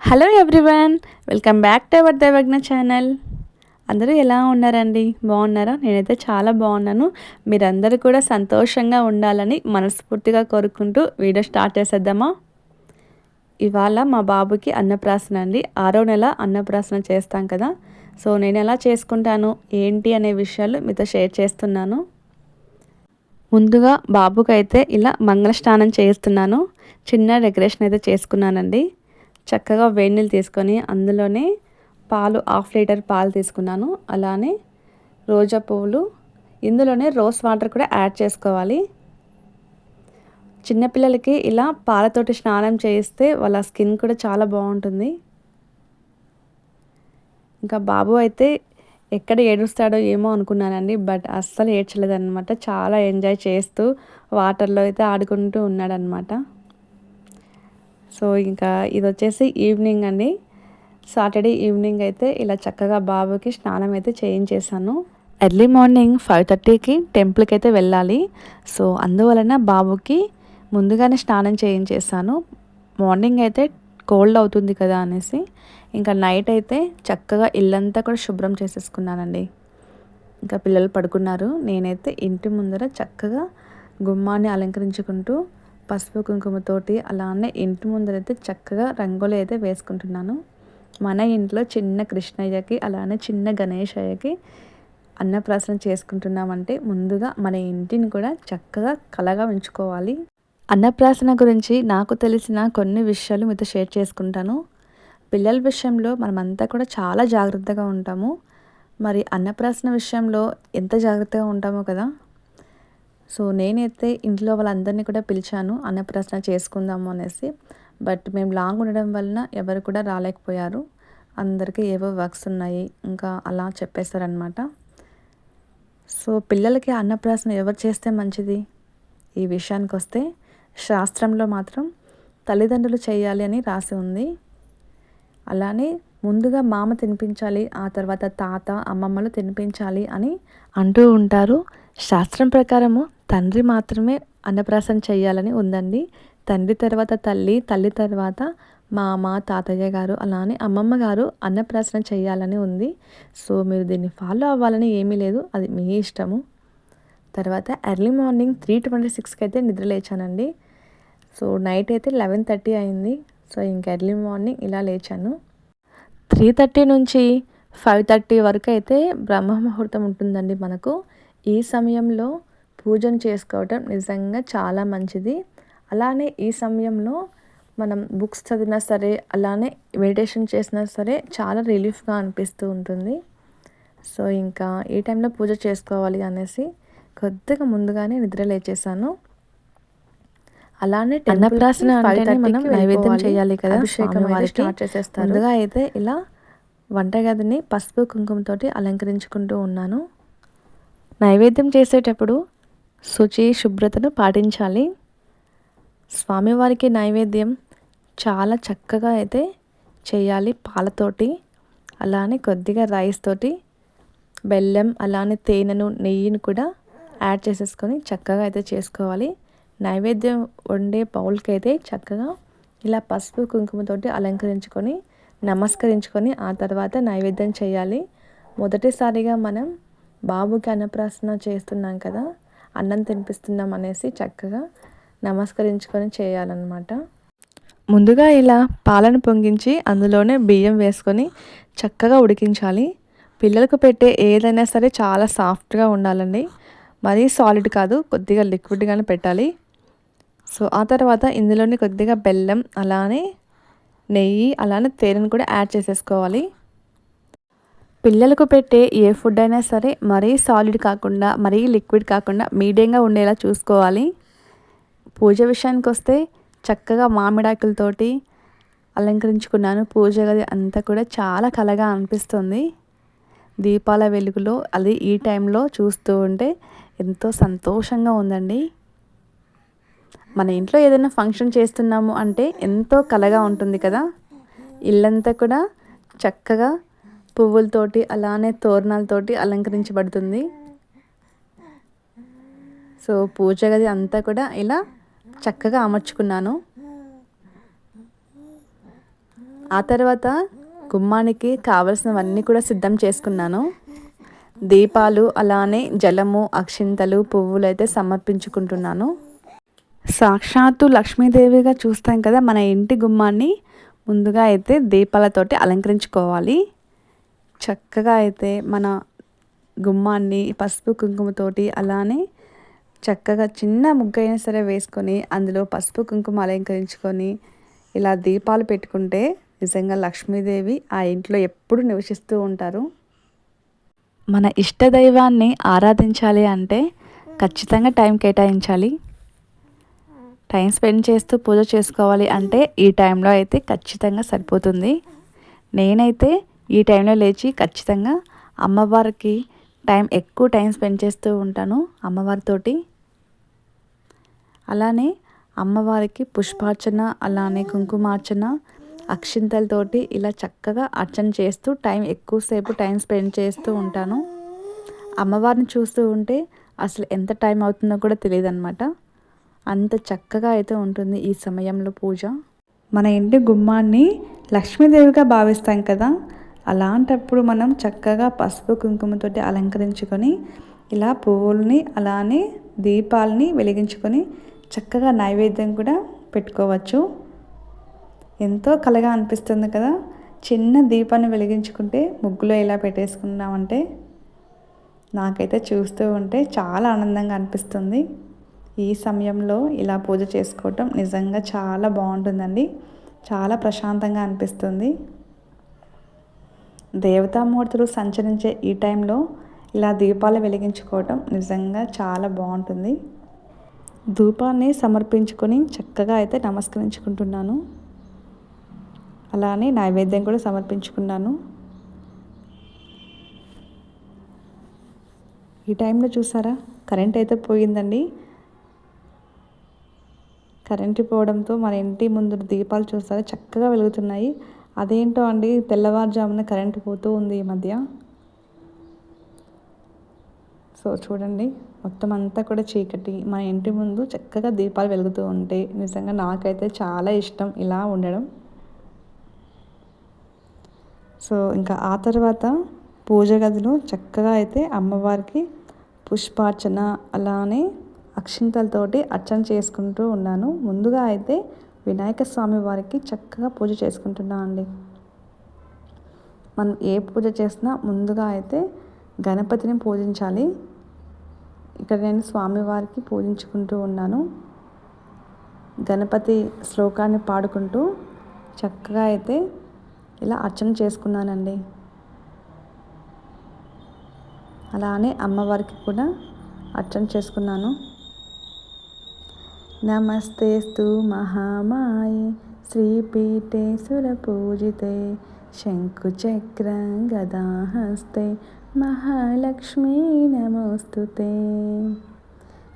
Hello everyone, welcome back to our Daivajna channel. అందరూ ఎలా ఉన్నారండి? బాగున్నారా? నేనైతే చాలా బాగున్నాను. మీరందరూ కూడా సంతోషంగా ఉండాలని మనస్ఫూర్తిగా కోరుకుంటూ వీడియో స్టార్ట్ చేసేద్దామా? ఇవాళ మా బాబుకి అన్నప్రాసన అండి. 6వ నెల అన్నప్రాసన చేస్తాం కదా. సో నేను ఎలా చేసుకుంటాను ఏంటి అనే విషయాలు మీతో షేర్ చేస్తున్నాను. ముందుగా బాబుకైతే ఇలా మంగళ స్నానం చేస్తున్నాను. చిన్న డెకరేషన్ అయితే చేసుకున్నానండి. చక్కగా వేడి నీళ్ళు తీసుకొని అందులోనే పాలు 1/2 లీటర్ పాలు తీసుకున్నాను. అలానే రోజా పువ్వులు, ఇందులోనే రోజ్ వాటర్ కూడా యాడ్ చేసుకోవాలి. చిన్నపిల్లలకి ఇలా పాలతోటి స్నానం చేయిస్తే వాళ్ళ స్కిన్ కూడా చాలా బాగుంటుంది. ఇంకా బాబు అయితే ఎక్కడ ఏడుస్తాడో ఏమో అనుకున్నానండి, బట్ అస్సలు ఏడ్చలేదన్నమాట. చాలా ఎంజాయ్ చేస్తూ వాటర్లో అయితే ఆడుకుంటూ ఉన్నాడనమాట. సో ఇంకా ఇది వచ్చేసి ఈవినింగ్ అండి. సాటర్డే ఈవినింగ్ అయితే ఇలా చక్కగా బాబుకి స్నానం అయితే చేయించేశాను. ఎర్లీ మార్నింగ్ 5:30కి టెంపుల్కి అయితే వెళ్ళాలి. సో అందువలన బాబుకి ముందుగానే స్నానం చేయించేసాను. మార్నింగ్ అయితే కోల్డ్ అవుతుంది కదా అనేసి ఇంకా నైట్ అయితే చక్కగా ఇల్లంతా కూడా శుభ్రం చేసేసుకున్నానండి. ఇంకా పిల్లలు పడుకున్నారు. నేనైతే ఇంటి ముందర చక్కగా గుమ్మాన్ని అలంకరించుకుంటూ పసుపు కుంకుమతోటి అలానే ఇంటి ముందరైతే చక్కగా రంగోలి అయితే వేసుకుంటున్నాను. మన ఇంట్లో చిన్న కృష్ణయ్యకి అలానే చిన్న గణేశయ్యకి అన్నప్రాసన చేసుకుంటున్నామంటే ముందుగా మన ఇంటిని కూడా చక్కగా కళగా ఉంచుకోవాలి. అన్నప్రాసన గురించి నాకు తెలిసిన కొన్ని విషయాలు మీతో షేర్ చేసుకుంటాను. పిల్లల విషయంలో మనమంతా కూడా చాలా జాగ్రత్తగా ఉంటాము. మరి అన్నప్రాసన విషయంలో ఎంత జాగ్రత్తగా ఉంటామో కదా. సో నేనైతే ఇంట్లో వాళ్ళందరినీ కూడా పిలిచాను అన్నప్రాసన చేసుకుందాము అనేసి. బట్ మేము లాంగ్ ఉండడం వలన ఎవరు కూడా రాలేకపోయారు. అందరికీ ఏవో వర్క్స్ ఉన్నాయి ఇంకా అలా చెప్పేశారనమాట. సో పిల్లలకి అన్నప్రాసన ఎవరు చేస్తే మంచిది? ఈ విషయానికి వస్తే శాస్త్రంలో మాత్రం తల్లిదండ్రులు చేయాలి అని రాసి ఉంది. అలానే ముందుగా మామ తినిపించాలి, ఆ తర్వాత తాత అమ్మమ్మలు తినిపించాలి అని అంటూ ఉంటారు. శాస్త్రం ప్రకారము తండ్రి మాత్రమే అన్నప్రాసన చేయాలని ఉందండి. తండ్రి తర్వాత తల్లి, తల్లి తర్వాత మామ, తాతయ్య గారు అలానే అమ్మమ్మ గారు అన్నప్రాసన చేయాలని ఉంది. సో మీరు దీన్ని ఫాలో అవ్వాలని ఏమీ లేదు, అది మీ ఇష్టము. తర్వాత ఎర్లీ మార్నింగ్ 3:26కి అయితే నిద్ర లేచానండి. సో నైట్ అయితే 11:30 అయింది. సో ఇంకా ఎర్లీ మార్నింగ్ ఇలా లేచాను. 3:30 నుంచి 5:30 వరకు అయితే బ్రహ్మ ముహూర్తం ఉంటుందండి మనకు. ఈ సమయంలో పూజను చేసుకోవటం నిజంగా చాలా మంచిది. అలానే ఈ సమయంలో మనం బుక్స్ చదివినా సరే అలానే మెడిటేషన్ చేసినా సరే చాలా రిలీఫ్గా అనిపిస్తూ ఉంటుంది. సో ఇంకా ఈ టైంలో పూజ చేసుకోవాలి అనేసి కొద్దిగా ముందుగానే నిద్ర లేచేసాను. అలానే అన్నప్రాసన అంటే మనం నైవేద్యం చేయాలి కదా, అభిషేకం అయితే స్టార్ట్ చేసేస్తారు. ముందుగా అయితే ఇలా వంటగదిని పసుపు కుంకుమతోటి అలంకరించుకుంటూ ఉన్నాను. నైవేద్యం చేసేటప్పుడు శుచి శుభ్రతను పాటించాలి. స్వామివారికి నైవేద్యం చాలా చక్కగా అయితే చేయాలి. పాలతోటి అలానే కొద్దిగా రైస్ తోటి బెల్లం అలానే తేనెను నెయ్యిని కూడా యాడ్ చేసేసుకొని చక్కగా అయితే చేసుకోవాలి. నైవేద్యం వండే బౌల్కి అయితే చక్కగా ఇలా పసుపు కుంకుమతోటి అలంకరించుకొని నమస్కరించుకొని ఆ తర్వాత నైవేద్యం చేయాలి. మొదటిసారిగా మనం బాబుకి అన్నప్రాసన చేస్తున్నాం కదా, అన్నం తినిపిస్తున్నాం అనేసి చక్కగా నమస్కరించుకొని చేయాలన్నమాట. ముందుగా ఇలా పాలను పొంగించి అందులోనే బియ్యం వేసుకొని చక్కగా ఉడికించాలి. పిల్లలకు పెట్టే ఏదైనా సరే చాలా సాఫ్ట్గా ఉండాలండి. మరీ సాలిడ్ కాదు, కొద్దిగా లిక్విడ్గానే పెట్టాలి. సో ఆ తర్వాత ఇందులోనే కొద్దిగా బెల్లం అలానే నెయ్యి అలానే తేనెను కూడా యాడ్ చేసేసుకోవాలి. పిల్లలకు పెట్టే ఏ ఫుడ్ అయినా సరే మరీ సాలిడ్ కాకుండా మరీ లిక్విడ్ కాకుండా మీడియంగా ఉండేలా చూసుకోవాలి. పూజ విషయానికి వస్తే చక్కగా మామిడాకులతోటి అలంకరించుకున్నాను. పూజ గది అంతా కూడా చాలా కళగా అనిపిస్తుంది. దీపాల వెలుగులో అది ఈ టైంలో చూస్తూ ఉంటే ఎంతో సంతోషంగా ఉందండి. మన ఇంట్లో ఏదైనా ఫంక్షన్ చేస్తున్నాము అంటే ఎంతో కళగా ఉంటుంది కదా. ఇల్లంతా కూడా చక్కగా పువ్వులతోటి అలానే తోరణాలతోటి అలంకరించబడుతుంది. సో పూజ గది అంతా కూడా ఇలా చక్కగా అమర్చుకున్నాను. ఆ తర్వాత గుమ్మానికి కావలసినవన్నీ కూడా సిద్ధం చేసుకున్నాను. దీపాలు, అలానే జలము, అక్షింతలు, పువ్వులు అయితే సమర్పించుకుంటున్నాను. సాక్షాత్తు లక్ష్మీదేవిగా చూస్తాం కదా మన ఇంటి గుమ్మాన్ని. ముందుగా అయితే దీపాలతోటి అలంకరించుకోవాలి. చక్కగా అయితే మన గుమ్మాన్ని పసుపు కుంకుమతోటి, అలానే చక్కగా చిన్న ముగ్గైనా సరే వేసుకొని అందులో పసుపు కుంకుమ అలంకరించుకొని ఇలా దీపాలు పెట్టుకుంటే నిజంగా లక్ష్మీదేవి ఆ ఇంట్లో ఎప్పుడు నివసిస్తూ ఉంటారు. మన ఇష్టదైవాన్ని ఆరాధించాలి అంటే ఖచ్చితంగా టైం కేటాయించాలి. టైం స్పెండ్ చేస్తూ పూజ చేసుకోవాలి అంటే ఈ టైంలో అయితే ఖచ్చితంగా సరిపోతుంది. నేనైతే ఈ టైంలో లేచి ఖచ్చితంగా అమ్మవారికి ఎక్కువ టైం స్పెండ్ చేస్తూ ఉంటాను అమ్మవారితోటి. అలానే అమ్మవారికి పుష్పార్చన, అలానే కుంకుమార్చన, అక్షింతలతోటి ఇలా చక్కగా అర్చన చేస్తూ ఎక్కువసేపు టైం స్పెండ్ చేస్తూ ఉంటాను. అమ్మవారిని చూస్తూ ఉంటే అసలు ఎంత టైం అవుతుందో కూడా తెలియదు అనమాట. అంత చక్కగా అయితే ఉంటుంది ఈ సమయంలో పూజ. మన ఇంటి గుమ్మాన్ని లక్ష్మీదేవిగా భావిస్తాం కదా, అలాంటప్పుడు మనం చక్కగా పసుపు కుంకుమతోటి అలంకరించుకొని ఇలా పువ్వుల్ని, అలానే దీపాలని వెలిగించుకొని చక్కగా నైవేద్యం కూడా పెట్టుకోవచ్చు. ఎంతో కళగా అనిపిస్తుంది కదా. చిన్న దీపాన్ని వెలిగించుకుంటే ముగ్గులో ఇలా పెట్టేసుకున్నామంటే నాకైతే చూస్తూ ఉంటే చాలా ఆనందంగా అనిపిస్తుంది. ఈ సమయంలో ఇలా పూజ చేసుకోవటం నిజంగా చాలా బాగుంటుందండి. చాలా ప్రశాంతంగా అనిపిస్తుంది. దేవతామూర్తులు సంచరించే ఈ టైంలో ఇలా దీపాలు వెలిగించుకోవటం నిజంగా చాలా బాగుంటుంది. ధూపాన్ని సమర్పించుకొని చక్కగా అయితే నమస్కరించుకుంటున్నాను. అలానే నైవేద్యం కూడా సమర్పించుకున్నాను. ఈ టైంలో చూసారా కరెంట్ అయితే పోయిందండి. కరెంటు పోవడంతో మన ఇంటి ముందు దీపాలు చూసారా చక్కగా వెలుగుతున్నాయి. అదేంటో అండి తెల్లవారుజామున కరెంటు పోతూ ఉంది ఈ మధ్య. సో చూడండి మొత్తం అంతా కూడా చీకటి, మన ఇంటి ముందు చక్కగా దీపాలు వెలుగుతూ ఉంటే నిజంగా నాకైతే చాలా ఇష్టం ఇలా ఉండడం. సో ఇంకా ఆ తర్వాత పూజ గదిలో చక్కగా అయితే అమ్మవారికి పుష్పార్చన, అలానే అక్షింతలతోటి అర్చన చేసుకుంటూ ఉన్నాను. ముందుగా అయితే వినాయక స్వామి వారికి చక్కగా పూజ చేసుకుంటున్నాను అండి. మనం ఏ పూజ చేసినా ముందుగా అయితే గణపతిని పూజించాలి. ఇక్కడ నేను స్వామివారికి పూజించుకుంటూ ఉన్నాను. గణపతి శ్లోకాన్ని పాడుకుంటూ చక్కగా అయితే ఇలా అర్చన చేసుకున్నానండి. అలానే అమ్మవారికి కూడా అర్చన చేసుకున్నాను. నమస్తేస్తు మహామాయే శ్రీపీఠే సురపూజితే శంకుచక్ర గదాహస్తే మహాలక్ష్మీ నమోస్తుతే.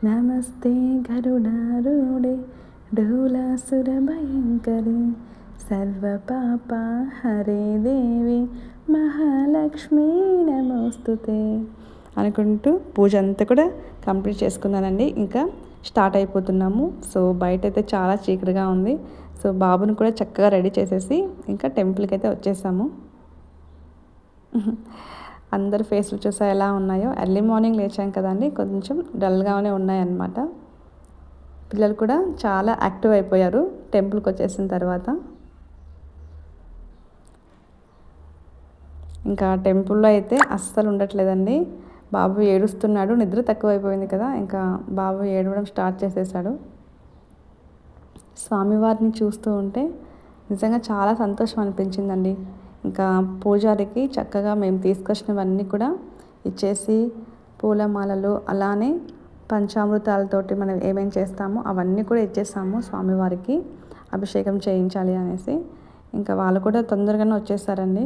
నమస్తే గరుడారూఢే ఢోలాసురభయంకరి సర్వపాప హరే దేవి మహాలక్ష్మీ నమోస్తుతే అనుకుంటూ పూజ అంతా కూడా కంప్లీట్ చేసుకున్నానండి. ఇంకా స్టార్ట్ అయిపోతున్నాము. సో బయట అయితే చాలా చీకటిగా ఉంది. సో బాబుని కూడా చక్కగా రెడీ చేసేసి ఇంకా టెంపుల్కి అయితే వచ్చేసాము. అందరు ఫేస్లు చూసా ఎలా ఉన్నాయో. ఎర్లీ మార్నింగ్ లేచాం కదండి, కొంచెం డల్గానే ఉన్నాయన్నమాట. పిల్లలు కూడా చాలా యాక్టివ్ అయిపోయారు టెంపుల్కి వచ్చేసిన తర్వాత. ఇంకా టెంపుల్లో అయితే అస్సలు ఉండట్లేదండి. బాబు ఏడుస్తున్నాడు, నిద్ర తక్కువైపోయింది కదా, ఇంకా బాబు ఏడవడం స్టార్ట్ చేసేసాడు. స్వామివారిని చూస్తూ ఉంటే నిజంగా చాలా సంతోషం అనిపించిందండి. ఇంకా పూజారికి చక్కగా మేము తీసుకొచ్చినవన్నీ కూడా ఇచ్చేసి పూలమాలలు, అలానే పంచామృతాలతోటి మనం ఏమేమి చేస్తామో అవన్నీ కూడా ఇచ్చేసాము స్వామివారికి అభిషేకం చేయించాలి అనేసి. ఇంకా వాళ్ళు కూడా తొందరగానే వచ్చేసారండి.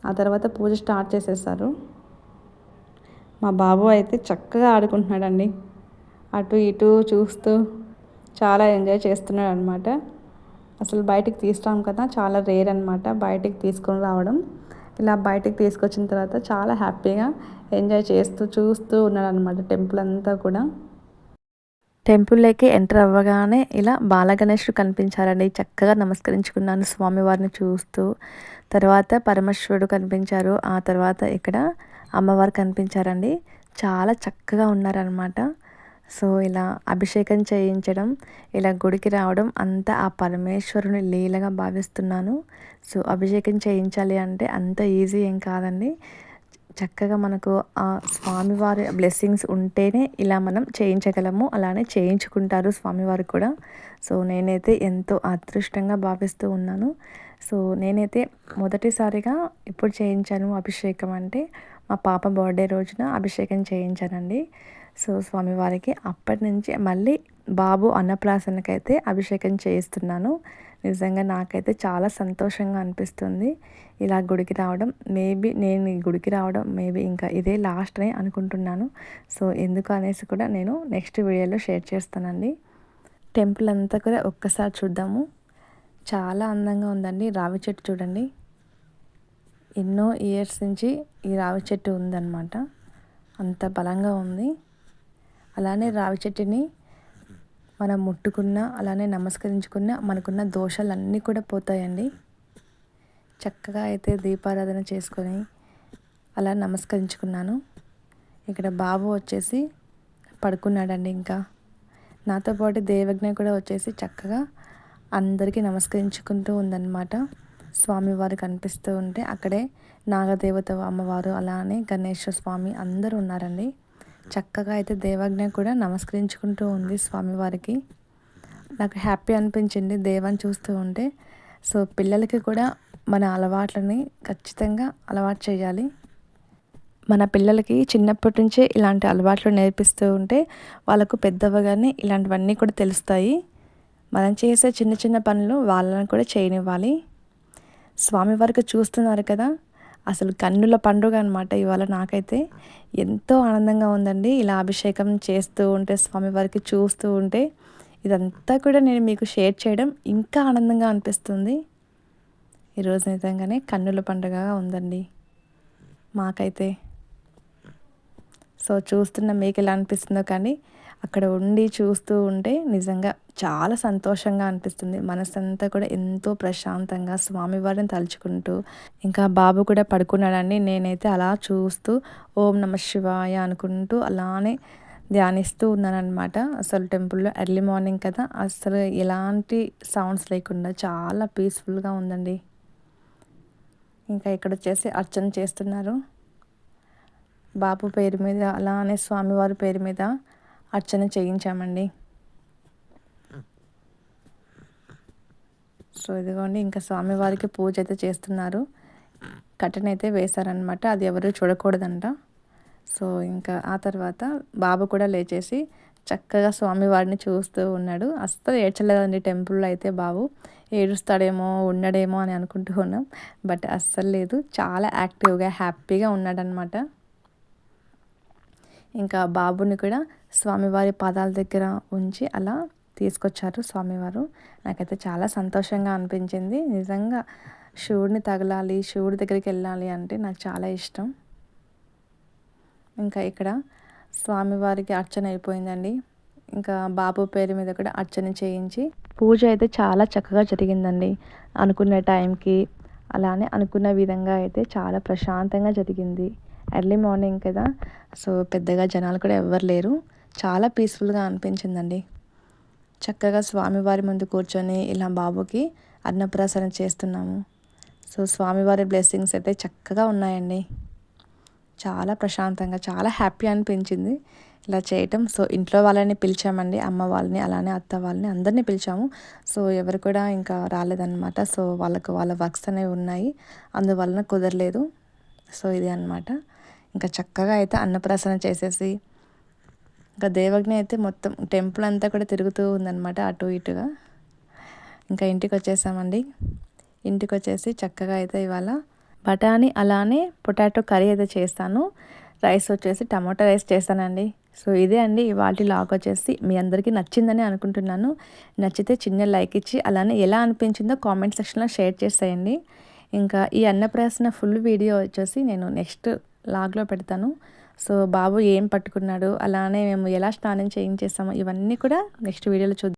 ఆ తర్వాత పూజ స్టార్ట్ చేసేసారు. మా బాబు అయితే చక్కగా ఆడుకుంటున్నాడండి, అటు ఇటు చూస్తూ చాలా ఎంజాయ్ చేస్తున్నాడు అనమాట. అసలు బయటికి తీసుకురాం కదా, చాలా రేర్ అనమాట బయటికి తీసుకొని రావడం. ఇలా బయటికి తీసుకొచ్చిన తర్వాత చాలా హ్యాపీగా ఎంజాయ్ చేస్తూ చూస్తూ ఉన్నాడు అనమాట టెంపుల్ అంతా కూడా. టెంపుల్లోకి ఎంటర్ అవ్వగానే ఇలా బాలగణేశుడు కనిపించారండి. చక్కగా నమస్కరించుకున్నాను స్వామివారిని చూస్తూ. తర్వాత పరమేశ్వరుడు కనిపించారు. ఆ తర్వాత ఇక్కడ అమ్మవారు కనిపించారండి. చాలా చక్కగా ఉన్నారనమాట. సో ఇలా అభిషేకం చేయించడం, ఇలా గుడికి రావడం అంతా ఆ పరమేశ్వరుని లీలగా భావిస్తున్నాను. సో అభిషేకం చేయించాలి అంటే అంత ఈజీ ఏం కాదండి. చక్కగా మనకు ఆ స్వామివారి బ్లెస్సింగ్స్ ఉంటేనే ఇలా మనం చేయించగలము. అలానే చేయించుకుంటారు స్వామివారు కూడా. సో నేనైతే ఎంతో అదృష్టంగా భావిస్తూ ఉన్నాను. సో నేనైతే మొదటిసారిగా ఎప్పుడు చేయించాను అభిషేకం అంటే మా పాప బర్త్డే రోజున అభిషేకం చేయించానండి. సో స్వామివారికి అప్పటి నుంచి మళ్ళీ బాబు అన్నప్రాసనకైతే అభిషేకం చేయిస్తున్నాను. నిజంగా నాకైతే చాలా సంతోషంగా అనిపిస్తుంది ఇలా గుడికి రావడం. నేను ఈ గుడికి రావడం ఇంకా ఇదే లాస్ట్ అని అనుకుంటున్నాను. సో ఎందుకు అనేసి కూడా నేను నెక్స్ట్ వీడియోలో షేర్ చేస్తానండి. టెంపుల్ అంతా కూడా ఒక్కసారి చూద్దాము. చాలా అందంగా ఉందండి. రావి చెట్టు చూడండి, ఎన్నో ఇయర్స్ నుంచి ఈ రావి చెట్టు ఉందన్నమాట. అంత బలంగా ఉంది. అలానే రావి చెట్టుని మనం ముట్టుకున్నా అలానే నమస్కరించుకున్నా మనకున్న దోషాలన్నీ కూడా పోతాయండి. చక్కగా అయితే దీపారాధన చేసుకొని అలా నమస్కరించుకున్నాను. ఇక్కడ బాబు వచ్చేసి పడుకున్నాడండి. ఇంకా నాతో పాటు దేవజ్ఞ కూడా వచ్చేసి చక్కగా అందరికీ నమస్కరించుకుంటూ ఉందన్నమాట. స్వామివారు కనిపిస్తూ ఉంటే అక్కడే నాగదేవత అమ్మవారు అలానే గణేశ్వర స్వామి అందరూ ఉన్నారండి. చక్కగా అయితే దేవజ్ఞ కూడా నమస్కరించుకుంటూ ఉంది స్వామివారికి. నాకు హ్యాపీ అనిపించింది దేవాన్ని చూస్తూ ఉంటే. సో పిల్లలకి కూడా మన అలవాట్లని ఖచ్చితంగా అలవాటు చేయాలి. మన పిల్లలకి చిన్నప్పటి నుంచే ఇలాంటి అలవాట్లు నేర్పిస్తూ ఉంటే వాళ్ళకు పెద్దవగానే ఇలాంటివన్నీ కూడా తెలుస్తాయి. మనం చేసే చిన్న చిన్న పనులు వాళ్ళని కూడా చేయనివ్వాలి. స్వామివారికి చూస్తున్నారు కదా, అసలు కన్నుల పండుగ అనమాట ఇవాళ. నాకైతే ఎంతో ఆనందంగా ఉందండి ఇలా అభిషేకం చేస్తూ ఉంటే, స్వామివారికి చూస్తూ ఉంటే. ఇదంతా కూడా నేను మీకు షేర్ చేయడం ఇంకా ఆనందంగా అనిపిస్తుంది. ఈరోజు నిజంగానే కన్నుల పండుగగా ఉందండి మాకైతే. సో చూస్తున్న మీకు ఎలా అనిపిస్తుందో కానీ అక్కడ ఉండి చూస్తూ ఉంటే నిజంగా చాలా సంతోషంగా అనిపిస్తుంది. మనసంతా కూడా ఎంతో ప్రశాంతంగా స్వామివారిని తలుచుకుంటూ. ఇంకా బాబు కూడా పడుకున్నాడండి. నేనైతే అలా చూస్తూ ఓం నమ శివాయ అనుకుంటూ అలానే ధ్యానిస్తూ ఉన్నానన్నమాట. అసలు టెంపుల్లో ఎర్లీ మార్నింగ్ కదా, అసలు ఎలాంటి సౌండ్స్ లేకుండా చాలా పీస్ఫుల్గా ఉందండి. ఇంకా ఇక్కడ వచ్చేసి అర్చన చేస్తున్నారు బాబు పేరు మీద, అలానే స్వామివారి పేరు మీద అర్చన చేయించామండి. సో ఇదిగోండి ఇంకా స్వామివారికి పూజ అయితే చేస్తున్నారు. కట్టెన్ అయితే వేశారనమాట, అది ఎవరు చూడకూడదంట. సో ఇంకా ఆ తర్వాత బాబు కూడా లేచేసి చక్కగా స్వామివారిని చూస్తూ ఉన్నాడు. అస్సలు ఏడ్చలేదండి టెంపుల్లో అయితే. బాబు ఏడుస్తాడేమో ఉండడేమో అని అనుకుంటూ ఉన్నాం, బట్ అస్సలు లేదు. చాలా యాక్టివ్గా హ్యాపీగా ఉన్నాడనమాట. ఇంకా బాబుని కూడా స్వామివారి పాదాల దగ్గర ఉంచి అలా తీసుకొచ్చారు స్వామివారు. నాకైతే చాలా సంతోషంగా అనిపించింది. నిజంగా శివుడిని తగలాలి, శివుడి దగ్గరికి వెళ్ళాలి అంటే నాకు చాలా ఇష్టం. ఇంకా ఇక్కడ స్వామివారికి అర్చన అయిపోయిందండి. ఇంకా బాబు పేరు మీద కూడా అర్చన చేయించి పూజ అయితే చాలా చక్కగా జరిగిందండి. అనుకున్న టైంకి అలానే అనుకున్న విధంగా అయితే చాలా ప్రశాంతంగా జరిగింది. ఎర్లీ మార్నింగ్ కదా, సో పెద్దగా జనాలు కూడా ఎవ్వరు లేరు. చాలా పీస్ఫుల్గా అనిపించిందండి. చక్కగా స్వామివారి ముందు కూర్చొని ఇలా బాబుకి అన్నప్రాసన చేస్తున్నాము. సో స్వామివారి బ్లెస్సింగ్స్ అయితే చక్కగా ఉన్నాయండి. చాలా ప్రశాంతంగా చాలా హ్యాపీ అనిపించింది ఇలా చేయటం. సో ఇంట్లో వాళ్ళని పిలిచామండి, అమ్మ వాళ్ళని అలానే అత్త వాళ్ళని అందరినీ పిలిచాము. సో ఎవరు కూడా ఇంకా రాలేదన్నమాట. సో వాళ్ళ వర్క్స్ అనేవి ఉన్నాయి, అందువలన కుదరలేదు. సో ఇది అన్నమాట. ఇంకా చక్కగా అయితే అన్నప్రాసన చేసేసి ఇంకా దేవజ్ఞ అయితే మొత్తం టెంపుల్ అంతా కూడా తిరుగుతూ ఉందన్నమాట అటు ఇటుగా. ఇంకా ఇంటికి వచ్చేసామండి. ఇంటికి వచ్చేసి చక్కగా అయితే ఇవాళ బఠానీ అలానే పొటాటో కర్రీ అయితే చేస్తాను. రైస్ వచ్చేసి టమాటో రైస్ చేస్తానండి. సో ఇదే అండి ఇవాళ లాగ్ వచ్చేసి. మీ అందరికీ నచ్చిందని అనుకుంటున్నాను. నచ్చితే చిన్న లైక్ ఇచ్చి అలానే ఎలా అనిపించిందో కామెంట్ సెక్షన్లో షేర్ చేసేయండి. ఇంకా ఈ అన్నప్రాసన ఫుల్ వీడియో వచ్చేసి నేను నెక్స్ట్ లాగ్లో పెడతాను. సో బాబు ఏం పట్టుకున్నాడు, అలానే మేము ఎలా స్నానం చేయించేసామో ఇవన్నీ కూడా నెక్స్ట్ వీడియోలో చూద్దాం.